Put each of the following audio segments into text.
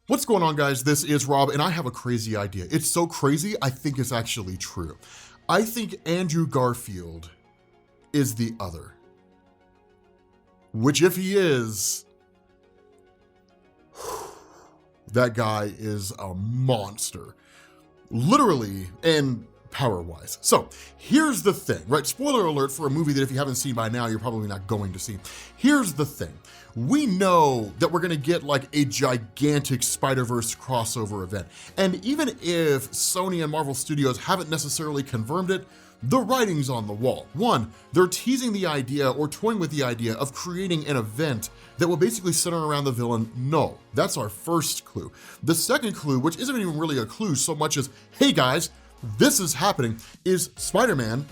What's going on, guys? This is Rob, and I have a crazy idea. It's so crazy, I think it's actually true. I think Andrew Garfield is the other. Which, if he is, that guy is a monster. Literally and power-wise. So, here's the thing, right? Spoiler alert for a movie that if you haven't seen by now, you're probably not going to see. Here's the thing. We know that we're gonna get like a gigantic Spider-Verse crossover event. And even if Sony and Marvel Studios haven't necessarily confirmed it, the writing's on the wall. One, they're teasing the idea or toying with the idea of creating an event that will basically center around the villain Null. That's our first clue. The second clue, which isn't even really a clue so much as, hey guys, this is happening, is Spider-Man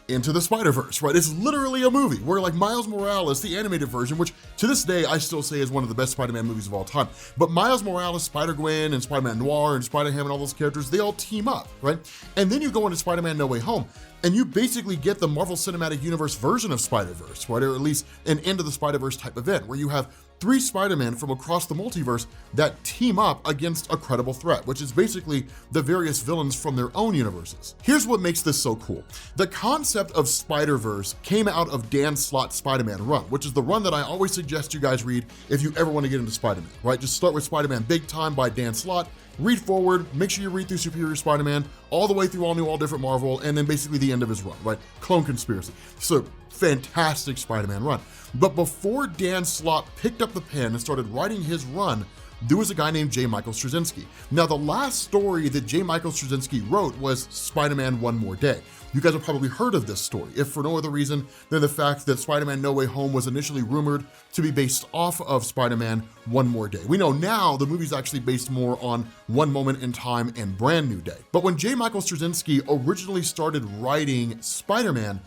Into the Spider-Verse, right? It's literally a movie where like Miles Morales, the animated version, which to this day I still say is one of the best Spider-Man movies of all time, but Miles Morales, Spider-Gwen, and Spider-Man Noir, and Spider-Ham, and all those characters, they all team up, right? And then you go into Spider-Man No Way Home, and you basically get the Marvel Cinematic Universe version of Spider-Verse, right? Or at least an Into the Spider-Verse type event, where you have 3 Spider-Man from across the multiverse that team up against a credible threat, which is basically the various villains from their own universes. Here's what makes this so cool. The concept of Spider-Verse came out of Dan Slott's Spider-Man run, which is the run that I always suggest you guys read if you ever want to get into Spider-Man, right? Just start with Spider-Man Big Time by Dan Slott, read forward, make sure you read through Superior Spider-Man, all the way through All New, All Different Marvel, and then basically the end of his run, right? Clone Conspiracy. So, fantastic Spider-Man run. But before Dan Slott picked up the pen and started writing his run, there was a guy named J. Michael Straczynski. Now, the last story that J. Michael Straczynski wrote was Spider-Man One More Day. You guys have probably heard of this story, if for no other reason than the fact that Spider-Man No Way Home was initially rumored to be based off of Spider-Man One More Day. We know now the movie's actually based more on One Moment in Time and Brand New Day. But when J. Michael Straczynski originally started writing Spider-Man,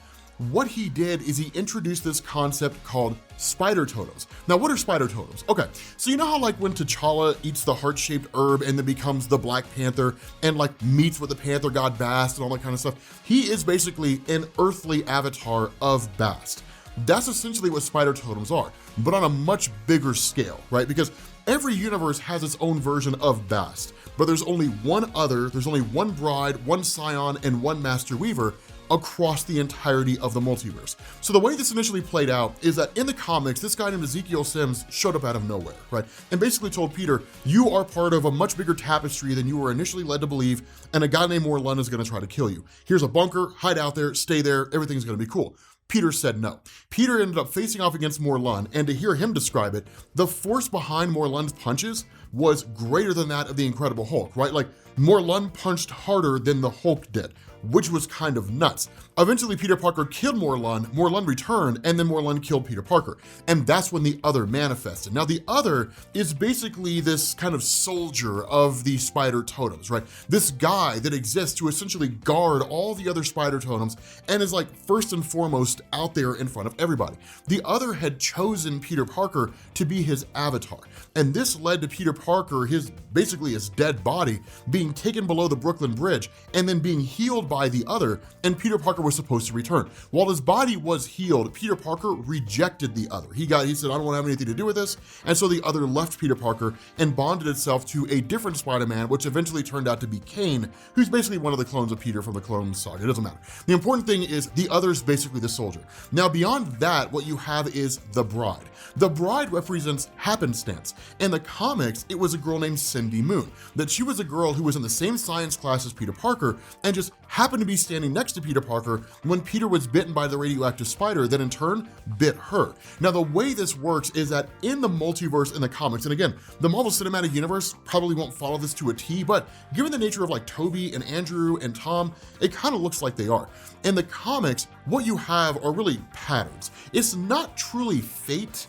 what he did is he introduced this concept called Spider-Totems. Now, what are Spider-Totems? Okay, so you know how like when T'Challa eats the heart-shaped herb and then becomes the Black Panther and like meets with the Panther god Bast and all that kind of stuff? He is basically an earthly avatar of Bast. That's essentially what Spider-Totems are, but on a much bigger scale, right? Because every universe has its own version of Bast, but there's only one other, there's only one bride, one Scion, and one Master Weaver across the entirety of the multiverse. So the way this initially played out is that in the comics, this guy named Ezekiel Sims showed up out of nowhere, right? And basically told Peter, you are part of a much bigger tapestry than you were initially led to believe, and a guy named Morlun is gonna try to kill you. Here's a bunker, hide out there, stay there, everything's gonna be cool. Peter said no. Peter ended up facing off against Morlun, and to hear him describe it, the force behind Morlun's punches was greater than that of the Incredible Hulk, right? Like, Morlun punched harder than the Hulk did, which was kind of nuts. Eventually, Peter Parker killed Morlun, Morlun returned, and then Morlun killed Peter Parker. And that's when the Other manifested. Now, the Other is basically this kind of soldier of the Spider-Totems, right? This guy that exists to essentially guard all the other Spider-Totems and is like first and foremost out there in front of everybody. The Other had chosen Peter Parker to be his avatar. And this led to Peter Parker, basically his dead body, being taken below the Brooklyn Bridge and then being healed by the Other, and Peter Parker was supposed to return. While his body was healed, Peter Parker rejected the Other. He said, I don't want to have anything to do with this, and so the Other left Peter Parker and bonded itself to a different Spider-Man, which eventually turned out to be Kane, who's basically one of the clones of Peter from the Clone Saga. It doesn't matter. The important thing is the Other's basically the soldier. Now, beyond that, what you have is the Bride. The Bride represents happenstance. In the comics, it was a girl named Cindy Moon, that she was a girl who was in the same science class as Peter Parker and just happened to be standing next to Peter Parker when Peter was bitten by the radioactive spider that in turn bit her. Now, the way this works is that in the multiverse in the comics, and again, the Marvel Cinematic Universe probably won't follow this to a T, but given the nature of like Tobey and Andrew and Tom, it kind of looks like they are. In the comics, what you have are really patterns. It's not truly fate.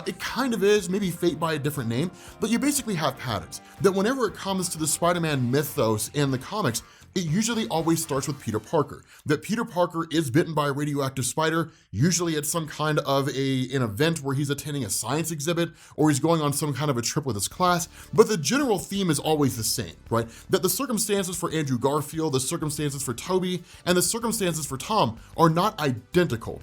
It kind of is, maybe fate by a different name, but you basically have patterns that whenever it comes to the Spider-Man mythos in the comics, it usually always starts with Peter Parker. That Peter Parker is bitten by a radioactive spider, usually at some kind of an event where he's attending a science exhibit or he's going on some kind of a trip with his class, but the general theme is always the same, right? That the circumstances for Andrew Garfield, the circumstances for Tobey, and the circumstances for Tom are not identical,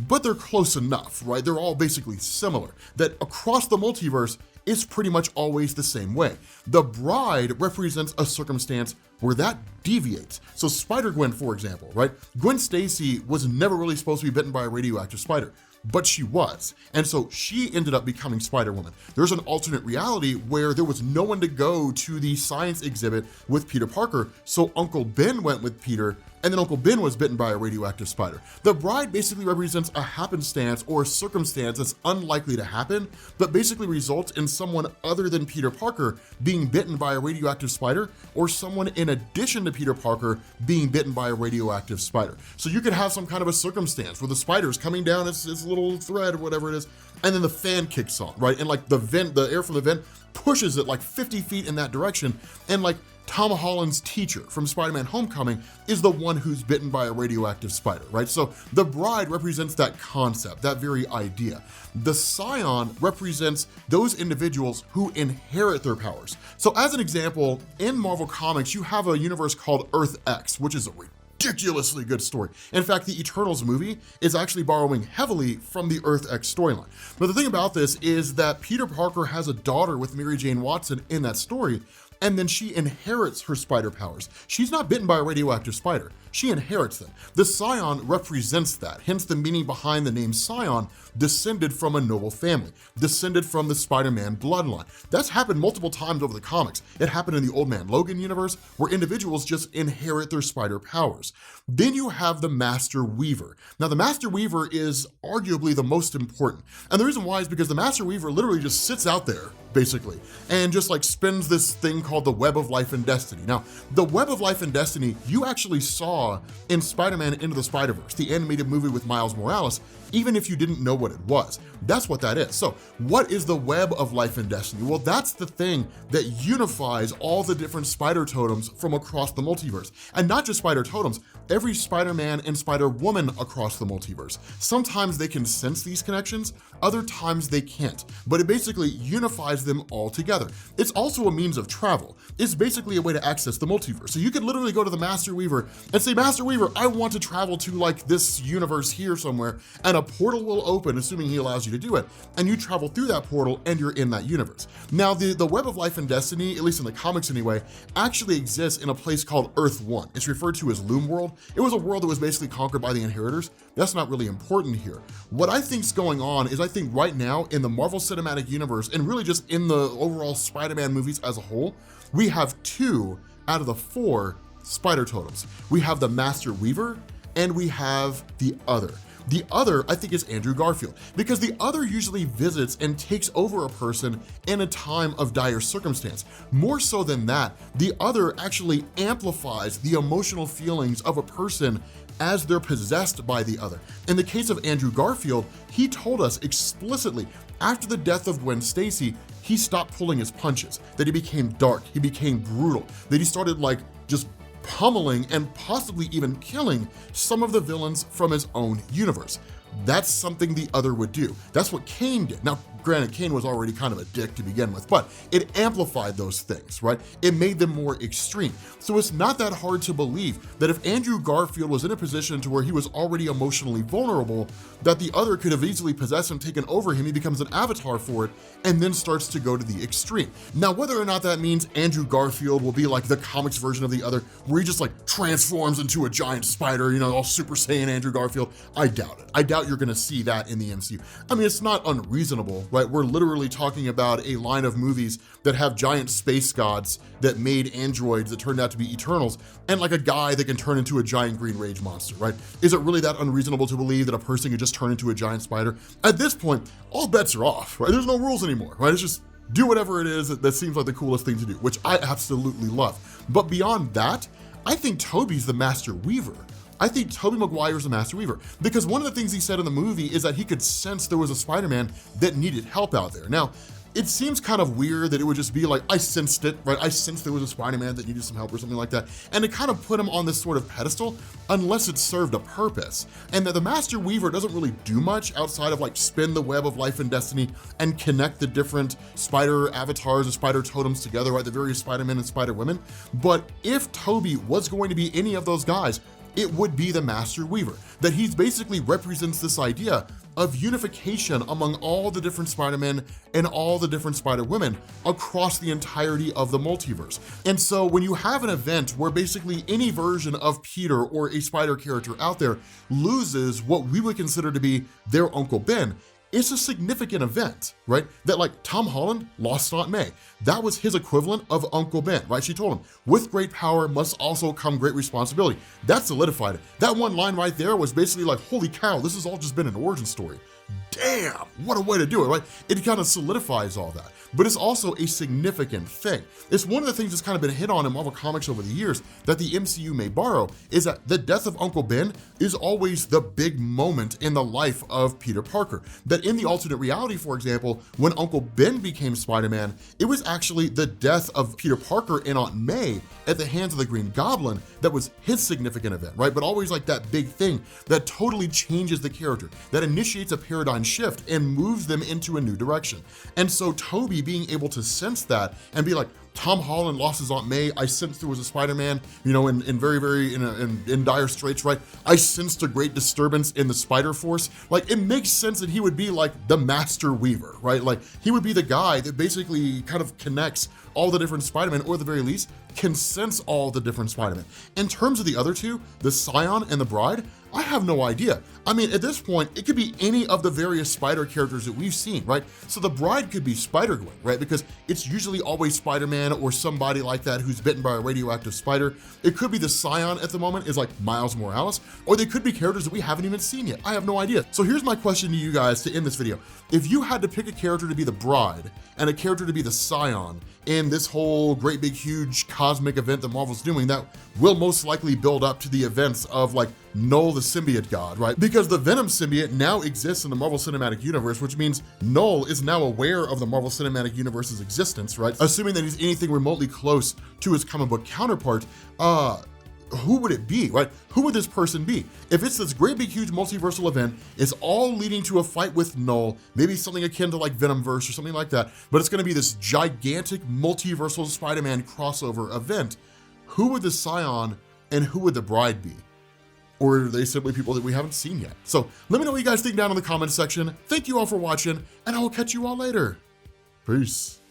but they're close enough, right? They're all basically similar. That across the multiverse, is pretty much always the same way. The bride represents a circumstance where that deviates. So Spider-Gwen, for example, right? Gwen Stacy was never really supposed to be bitten by a radioactive spider, but she was. And so she ended up becoming Spider-Woman. There's an alternate reality where there was no one to go to the science exhibit with Peter Parker, so Uncle Ben went with Peter, and then Uncle Ben was bitten by a radioactive spider. The bride basically represents a happenstance or a circumstance that's unlikely to happen, but basically results in someone other than Peter Parker being bitten by a radioactive spider, or someone in addition to Peter Parker being bitten by a radioactive spider. So you could have some kind of a circumstance where the spider's coming down its little thread or whatever it is, and then the fan kicks on, right? And like the air from the vent pushes it like 50 feet in that direction, and like Tom Holland's teacher from Spider-Man Homecoming is the one who's bitten by a radioactive spider, right? So the bride represents that concept, that very idea. The Scion represents those individuals who inherit their powers. So as an example, in Marvel Comics, you have a universe called Earth X, which is a ridiculously good story. In fact, the Eternals movie is actually borrowing heavily from the Earth X storyline. But the thing about this is that Peter Parker has a daughter with Mary Jane Watson in that story, and then she inherits her spider powers. She's not bitten by a radioactive spider. She inherits them. The Scion represents that, hence the meaning behind the name Scion, descended from a noble family, descended from the Spider-Man bloodline. That's happened multiple times over the comics. It happened in the Old Man Logan universe, where individuals just inherit their spider powers. Then you have the Master Weaver. Now, the Master Weaver is arguably the most important. And the reason why is because the Master Weaver literally just sits out there, basically, and just like spins this thing called the Web of Life and Destiny. Now, the Web of Life and Destiny, you actually saw in Spider-Man Into the Spider-Verse, the animated movie with Miles Morales, even if you didn't know what it was. That's what that is. So what is the Web of Life and Destiny? Well, that's the thing that unifies all the different Spider-Totems from across the multiverse. And not just Spider-Totems, every Spider-Man and Spider-Woman across the multiverse. Sometimes they can sense these connections, other times they can't, but it basically unifies them all together. It's also a means of travel. It's basically a way to access the multiverse. So you could literally go to the Master Weaver and say, Master Weaver, I want to travel to like this universe here somewhere, and a portal will open, assuming he allows you to do it, and you travel through that portal and you're in that universe. Now, the Web of Life and Destiny, at least in the comics anyway, actually exists in a place called Earth 1. It's referred to as Loom World. It was a world that was basically conquered by the Inheritors. That's not really important here. What I think's going on is I think right now in the Marvel Cinematic Universe, and really just in the overall Spider-Man movies as a whole, we have 2 out of the 4 Spider-Totems. We have the Master Weaver, and we have the Other. The Other, I think, is Andrew Garfield, because the Other usually visits and takes over a person in a time of dire circumstance. More so than that, the Other actually amplifies the emotional feelings of a person as they're possessed by the Other. In the case of Andrew Garfield, he told us explicitly after the death of Gwen Stacy, he stopped pulling his punches, that he became dark, he became brutal, that he started like just pummeling and possibly even killing some of the villains from his own universe. That's something the Other would do. That's what Kane did. Now, granted, Kane was already kind of a dick to begin with, but it amplified those things, right? It made them more extreme. So it's not that hard to believe that if Andrew Garfield was in a position to where he was already emotionally vulnerable, that the Other could have easily possessed him, taken over him, he becomes an avatar for it, and then starts to go to the extreme. Now, whether or not that means Andrew Garfield will be like the comics version of the Other, where he just like transforms into a giant spider, you know, all Super Saiyan Andrew Garfield, I doubt it. I doubt you're gonna see that in the MCU. I mean, it's not unreasonable, right? We're literally talking about a line of movies that have giant space gods that made androids that turned out to be Eternals, and like a guy that can turn into a giant green rage monster, right? Is it really that unreasonable to believe that a person can just turn into a giant spider? At this point, all bets are off, right? There's no rules anymore, right? It's just do whatever it is that seems like the coolest thing to do, which I absolutely love. But beyond that, I think Tobey's the Master Weaver. I think Tobey Maguire is the Master Weaver, because one of the things he said in the movie is that he could sense there was a Spider-Man that needed help out there. Now, it seems kind of weird that it would just be like, I sensed it, right? I sensed there was a Spider-Man that needed some help or something like that. And to kind of put him on this sort of pedestal, unless it served a purpose. And that the Master Weaver doesn't really do much outside of like spin the web of life and destiny and connect the different spider avatars and spider totems together, right? The various Spider-Men and Spider-Women. But if Tobey was going to be any of those guys, it would be the Master Weaver, that he basically represents this idea of unification among all the different Spider-Men and all the different Spider-Women across the entirety of the multiverse. And so when you have an event where basically any version of Peter or a Spider character out there loses what we would consider to be their Uncle Ben, it's a significant event, right? That like Tom Holland lost Aunt May. That was his equivalent of Uncle Ben, right? She told him, with great power must also come great responsibility. That solidified it. That one line right there was basically like, holy cow, this has all just been an origin story. Damn, what a way to do it, right? It kind of solidifies all that, but it's also a significant thing. It's one of the things that's kind of been hit on in Marvel Comics over the years that the MCU may borrow, is that the death of Uncle Ben is always the big moment in the life of Peter Parker. That in the alternate reality, for example, when Uncle Ben became Spider-Man, it was actually the death of Peter Parker and Aunt May at the hands of the Green Goblin that was his significant event, right? But always like that big thing that totally changes the character, that initiates a paradigm shift and moves them into a new direction. And so Tobey being able to sense that and be like, Tom Holland lost his Aunt May, I sensed there was a Spider-Man, you know, in dire straits, right? I sensed a great disturbance in the Spider-Force. Like, it makes sense that he would be like the Master Weaver, right? Like, he would be the guy that basically kind of connects all the different Spider-Men, or at the very least, can sense all the different Spider-Men. In terms of the other two, the Scion and the Bride, I have no idea. I mean, at this point, it could be any of the various Spider characters that we've seen, right? So the Bride could be Spider-Gwen, right? Because it's usually always Spider-Man or somebody like that who's bitten by a radioactive spider. It could be the Scion at the moment is like Miles Morales, or they could be characters that we haven't even seen yet. I have no idea. So here's my question to you guys to end this video. If you had to pick a character to be the Bride and a character to be the Scion in this whole great big huge cosmic event that Marvel's doing that will most likely build up to the events of like Null the symbiote god, right? Because the Venom symbiote now exists in the Marvel Cinematic Universe, which means Null is now aware of the Marvel Cinematic Universe's existence, right? Assuming that he's anything remotely close to his comic book counterpart, who would it be, right? Who would this person be? If it's this great big huge multiversal event, it's all leading to a fight with Null, maybe something akin to like Venomverse or something like that, but it's gonna be this gigantic multiversal Spider-Man crossover event. Who would the Scion and who would the Bride be? Or are they simply people that we haven't seen yet? So let me know what you guys think down in the comments section. Thank you all for watching, and I will catch you all later. Peace.